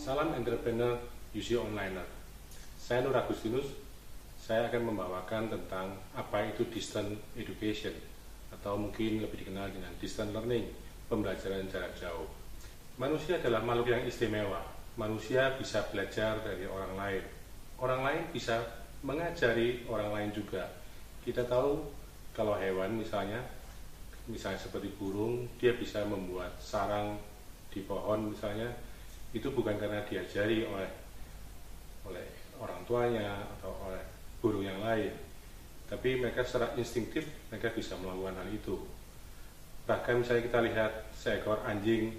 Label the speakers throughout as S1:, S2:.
S1: Salam entrepreneur UC Onliner. Saya Nur Agustinus. Saya akan membawakan tentang apa itu distance education atau mungkin lebih dikenal dengan distance learning, pembelajaran jarak jauh. Manusia adalah makhluk yang istimewa. Manusia bisa belajar dari orang lain. Orang lain bisa mengajari orang lain juga. Kita tahu kalau hewan misalnya seperti burung, dia bisa membuat sarang di pohon misalnya, itu bukan karena diajari oleh orang tuanya atau oleh burung yang lain, tapi mereka secara instinktif mereka bisa melakukan hal itu. Bahkan misalnya kita lihat seekor anjing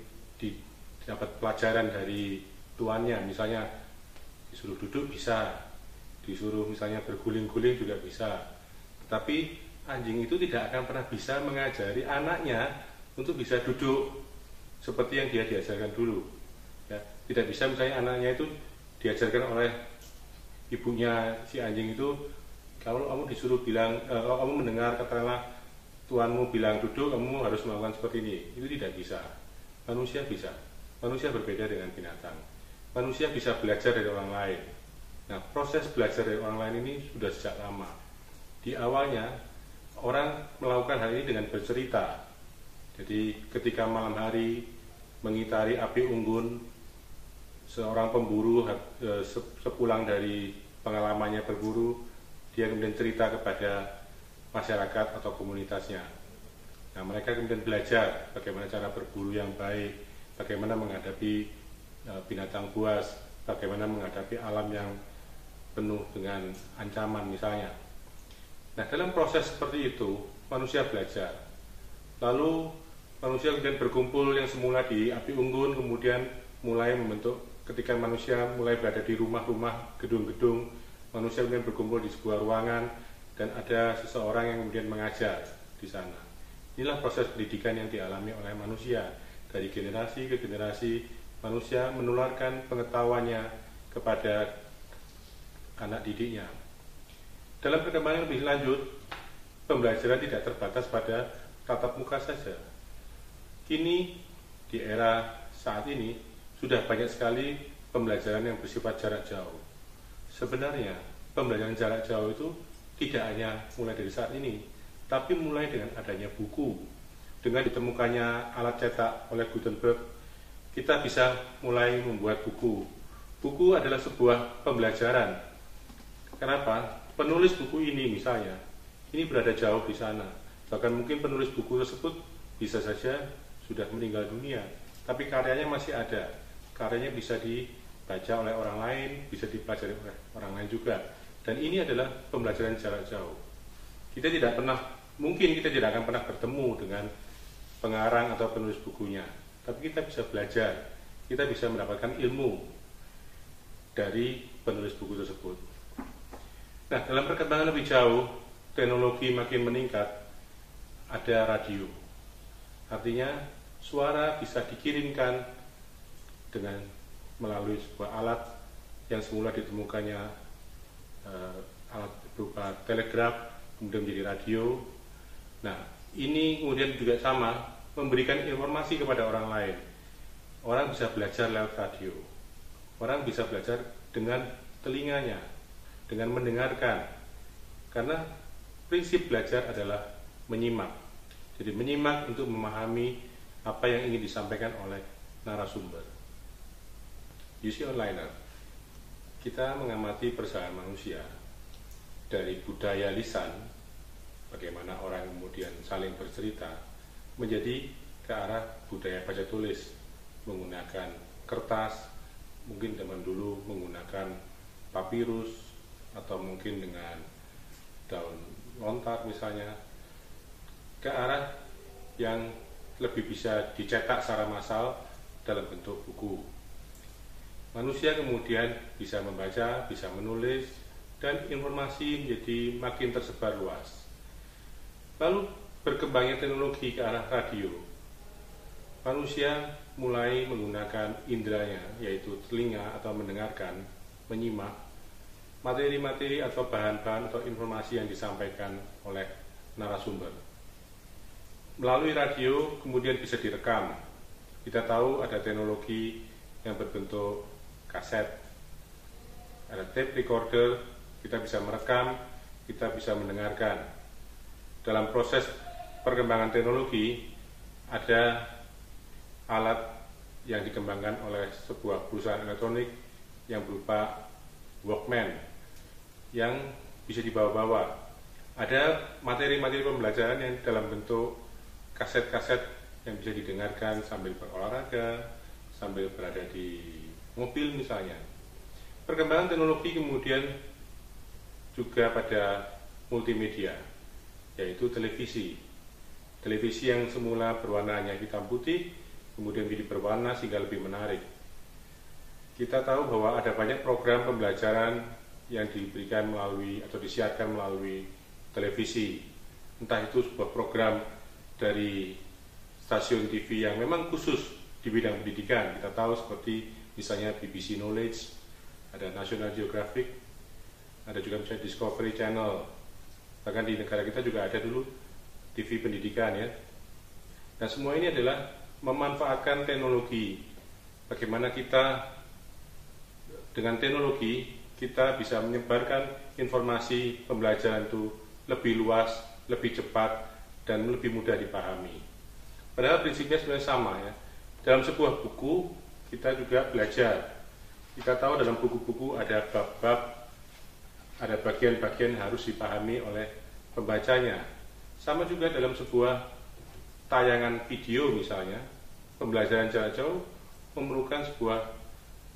S1: dapat pelajaran dari tuannya, misalnya disuruh duduk bisa, disuruh misalnya berguling-guling juga bisa, tetapi anjing itu tidak akan pernah bisa mengajari anaknya untuk bisa duduk seperti yang dia diajarkan dulu. Ya, tidak bisa misalnya anaknya itu diajarkan oleh ibunya si anjing itu, kalau kamu disuruh bilang, kalau kamu mendengar katakanlah tuanmu bilang duduk, kamu harus melakukan seperti ini. Itu tidak bisa. Manusia bisa. Manusia berbeda dengan binatang. Manusia bisa belajar dari orang lain. Nah, proses belajar dari orang lain ini sudah sejak lama. Di awalnya orang melakukan hal ini dengan bercerita. Jadi ketika malam hari mengitari api unggun, seorang pemburu sepulang dari pengalamannya berburu, dia kemudian cerita kepada masyarakat atau komunitasnya. Nah, mereka kemudian belajar bagaimana cara berburu yang baik, bagaimana menghadapi binatang buas, bagaimana menghadapi alam yang penuh dengan ancaman misalnya. Nah, dalam proses seperti itu, manusia belajar. Lalu manusia kemudian berkumpul yang semula di api unggun, kemudian mulai membentuk. Ketika manusia mulai berada di rumah-rumah, gedung-gedung, manusia kemudian berkumpul di sebuah ruangan dan ada seseorang yang kemudian mengajar di sana. Inilah proses pendidikan yang dialami oleh manusia. Dari generasi ke generasi, manusia menularkan pengetahuannya kepada anak didiknya. Dalam perkembangan lebih lanjut, pembelajaran tidak terbatas pada tatap muka saja. Kini, di era saat ini, sudah banyak sekali pembelajaran yang bersifat jarak jauh. Sebenarnya, pembelajaran jarak jauh itu tidak hanya mulai dari saat ini, tapi mulai dengan adanya buku. Dengan ditemukannya alat cetak oleh Gutenberg, kita bisa mulai membuat buku. Buku adalah sebuah pembelajaran. Kenapa? Penulis buku ini misalnya, ini berada jauh di sana. Bahkan mungkin penulis buku tersebut bisa saja sudah meninggal dunia, tapi karyanya masih ada. Karyanya bisa dibaca oleh orang lain, bisa dipelajari oleh orang lain juga. Dan ini adalah pembelajaran jarak jauh. Mungkin kita tidak akan pernah bertemu dengan pengarang atau penulis bukunya, tapi kita bisa belajar, kita bisa mendapatkan ilmu dari penulis buku tersebut. Nah, dalam perkembangan lebih jauh, teknologi makin meningkat, ada radio. Artinya, suara bisa dikirimkan dengan melalui sebuah alat yang semula ditemukannya alat berupa telegraf, kemudian menjadi radio. Nah, ini kemudian juga sama, memberikan informasi kepada orang lain. Orang bisa belajar lewat radio. Orang bisa belajar dengan telinganya, dengan mendengarkan. Karena prinsip belajar adalah menyimak. Jadi menyimak untuk memahami apa yang ingin disampaikan oleh narasumber. UC Onliner, kita mengamati perjalanan manusia dari budaya lisan, bagaimana orang kemudian saling bercerita, menjadi ke arah budaya baca tulis, menggunakan kertas, mungkin zaman dulu menggunakan papirus, atau mungkin dengan daun lontar misalnya, ke arah yang lebih bisa dicetak secara massal dalam bentuk buku. Manusia kemudian bisa membaca, bisa menulis, dan informasi menjadi makin tersebar luas. Lalu berkembangnya teknologi ke arah radio. Manusia mulai menggunakan inderanya, yaitu telinga atau mendengarkan, menyimak materi-materi atau bahan-bahan atau informasi yang disampaikan oleh narasumber. Melalui radio kemudian bisa direkam. Kita tahu ada teknologi yang berbentuk kaset, ada tape recorder, kita bisa merekam, kita bisa mendengarkan. Dalam proses perkembangan teknologi, ada alat yang dikembangkan oleh sebuah perusahaan elektronik yang berupa Walkman yang bisa dibawa-bawa. Ada materi-materi pembelajaran yang dalam bentuk kaset-kaset yang bisa didengarkan sambil berolahraga, sambil berada di mobil misalnya. Perkembangan teknologi kemudian juga pada multimedia, yaitu televisi. Televisi yang semula berwarna hanya hitam putih, kemudian menjadi berwarna sehingga lebih menarik. Kita tahu bahwa ada banyak program pembelajaran yang diberikan melalui atau disiarkan melalui televisi. Entah itu sebuah program dari stasiun TV yang memang khusus di bidang pendidikan. Kita tahu seperti misalnya BBC Knowledge, ada National Geographic, ada juga misalnya Discovery Channel. Bahkan di negara kita juga ada dulu TV pendidikan ya. Nah, semua ini adalah memanfaatkan teknologi. Bagaimana kita dengan teknologi kita bisa menyebarkan informasi pembelajaran itu lebih luas, lebih cepat, dan lebih mudah dipahami. Padahal prinsipnya sebenarnya sama ya. Dalam sebuah buku kita juga belajar. Kita tahu dalam buku-buku ada bab-bab, ada bagian-bagian yang harus dipahami oleh pembacanya. Sama juga dalam sebuah tayangan video misalnya, pembelajaran jarak jauh memerlukan sebuah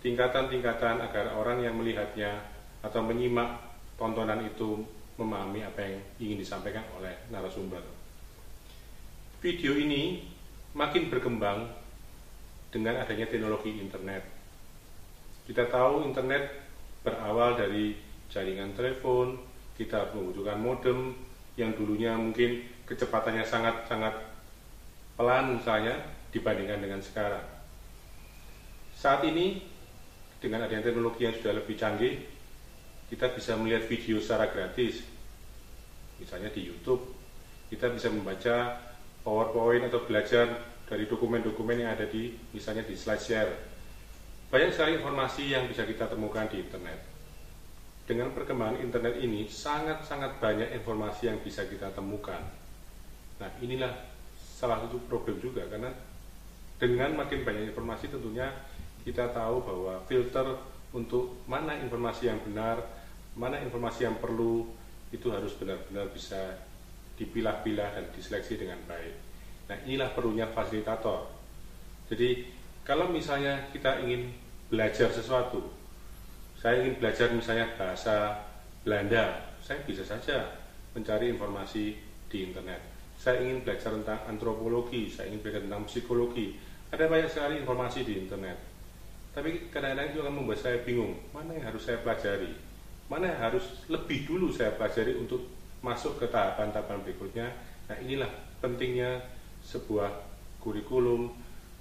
S1: tingkatan-tingkatan agar orang yang melihatnya atau menyimak tontonan itu memahami apa yang ingin disampaikan oleh narasumber. Video ini makin berkembang dengan adanya teknologi internet. Kita tahu internet berawal dari jaringan telepon, kita membutuhkan modem yang dulunya mungkin kecepatannya sangat-sangat pelan misalnya dibandingkan dengan sekarang. Saat ini dengan adanya teknologi yang sudah lebih canggih, kita bisa melihat video secara gratis. Misalnya di YouTube, kita bisa membaca PowerPoint atau belajar dari dokumen-dokumen yang ada di misalnya di SlideShare. Banyak sekali informasi yang bisa kita temukan di internet. Dengan perkembangan internet ini, sangat-sangat banyak informasi yang bisa kita temukan. Nah, inilah salah satu problem juga, karena dengan makin banyak informasi tentunya kita tahu bahwa filter untuk mana informasi yang benar, mana informasi yang perlu, itu harus benar-benar bisa dipilah-pilah dan diseleksi dengan baik. Nah, inilah perlunya fasilitator. Jadi, kalau misalnya kita ingin belajar sesuatu, saya ingin belajar misalnya bahasa Belanda, saya bisa saja mencari informasi di internet. Saya ingin belajar tentang antropologi, saya ingin belajar tentang psikologi. Ada banyak sekali informasi di internet. Tapi kadang-kadang itu akan membuat saya bingung, mana yang harus saya pelajari, mana yang harus lebih dulu saya pelajari untuk masuk ke tahapan-tahapan berikutnya. Nah, inilah pentingnya sebuah kurikulum,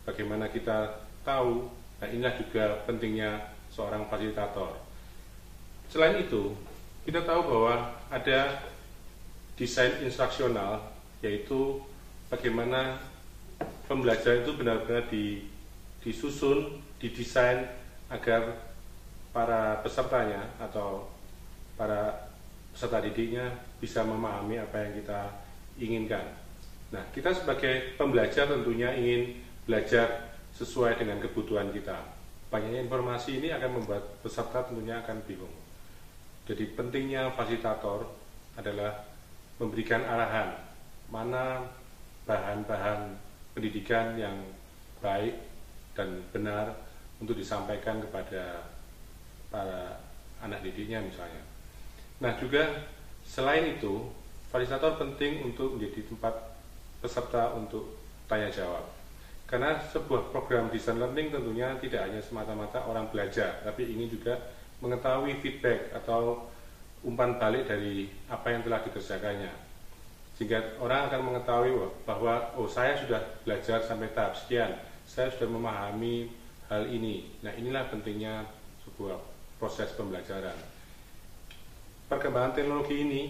S1: bagaimana kita tahu. Nah, inilah juga pentingnya seorang fasilitator. Selain itu, kita tahu bahwa ada desain instruksional, yaitu bagaimana pembelajaran itu benar-benar disusun, didesain agar para pesertanya atau para peserta didiknya bisa memahami apa yang kita inginkan. Nah, kita sebagai pembelajar tentunya ingin belajar sesuai dengan kebutuhan kita. Banyaknya informasi ini akan membuat peserta tentunya akan bingung. Jadi pentingnya fasilitator adalah memberikan arahan mana bahan-bahan pendidikan yang baik dan benar untuk disampaikan kepada para anak didiknya misalnya. Nah, juga selain itu, fasilitator penting untuk menjadi tempat peserta untuk tanya jawab. Karena sebuah program design learning tentunya tidak hanya semata-mata orang belajar, tapi ingin juga mengetahui feedback atau umpan balik dari apa yang telah dikerjakannya. Sehingga orang akan mengetahui bahwa saya sudah belajar sampai tahap sekian, saya sudah memahami hal ini. Nah, inilah pentingnya sebuah proses pembelajaran. Perkembangan teknologi ini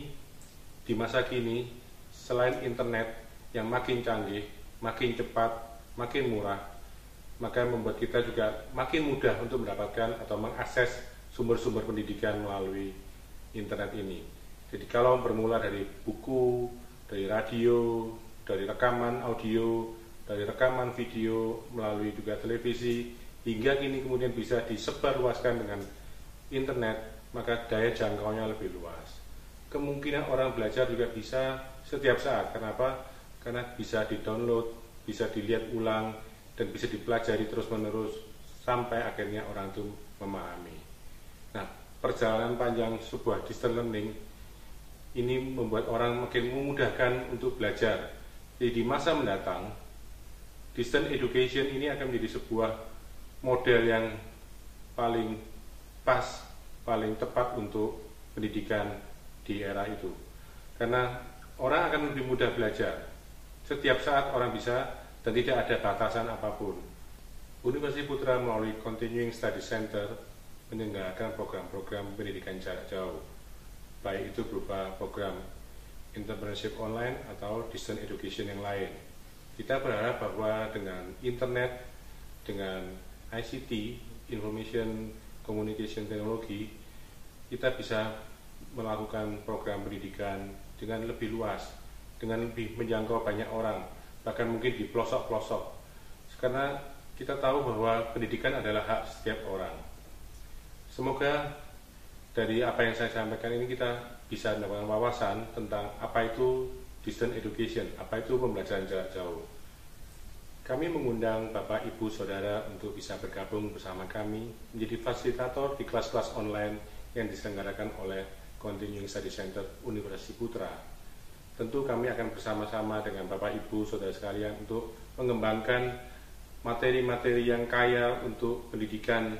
S1: di masa kini, selain internet yang makin canggih, makin cepat, makin murah, maka membuat kita juga makin mudah untuk mendapatkan atau mengakses sumber-sumber pendidikan melalui internet ini. Jadi kalau bermula dari buku, dari radio, dari rekaman audio, dari rekaman video, melalui juga televisi, hingga kini kemudian bisa disebarluaskan dengan internet, maka daya jangkaunya lebih luas. Kemungkinan orang belajar juga bisa setiap saat. Kenapa? Karena bisa di-download, bisa dilihat ulang, dan bisa dipelajari terus-menerus sampai akhirnya orang itu memahami. Nah, perjalanan panjang sebuah distance learning ini membuat orang makin memudahkan untuk belajar. Jadi di masa mendatang, distance education ini akan menjadi sebuah model yang paling pas, paling tepat untuk pendidikan di era itu. Karena orang akan lebih mudah belajar. Setiap saat orang bisa dan tidak ada batasan apapun. Universitas Putra melalui Continuing Study Center menyelenggarakan program-program pendidikan jarak jauh, baik itu berupa program entrepreneurship online atau distance education yang lain. Kita berharap bahwa dengan internet, dengan ICT, Information Communication Technology, kita bisa melakukan program pendidikan dengan lebih luas, dengan lebih menjangkau banyak orang, bahkan mungkin di pelosok-pelosok. Karena kita tahu bahwa pendidikan adalah hak setiap orang. Semoga dari apa yang saya sampaikan ini kita bisa mendapatkan wawasan tentang apa itu distance education, apa itu pembelajaran jarak jauh. Kami mengundang Bapak, Ibu, Saudara untuk bisa bergabung bersama kami menjadi fasilitator di kelas-kelas online yang diselenggarakan oleh Continuing Study Center Universitas Putra. Tentu kami akan bersama-sama dengan Bapak, Ibu, Saudara sekalian untuk mengembangkan materi-materi yang kaya untuk pendidikan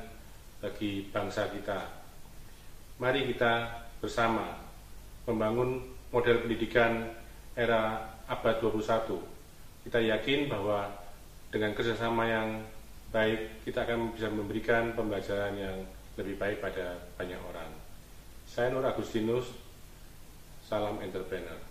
S1: bagi bangsa kita. Mari kita bersama membangun model pendidikan era abad 21. Kita yakin bahwa dengan kerjasama yang baik, kita akan bisa memberikan pembelajaran yang lebih baik pada banyak orang. Saya Nur Agustinus, salam entrepreneur.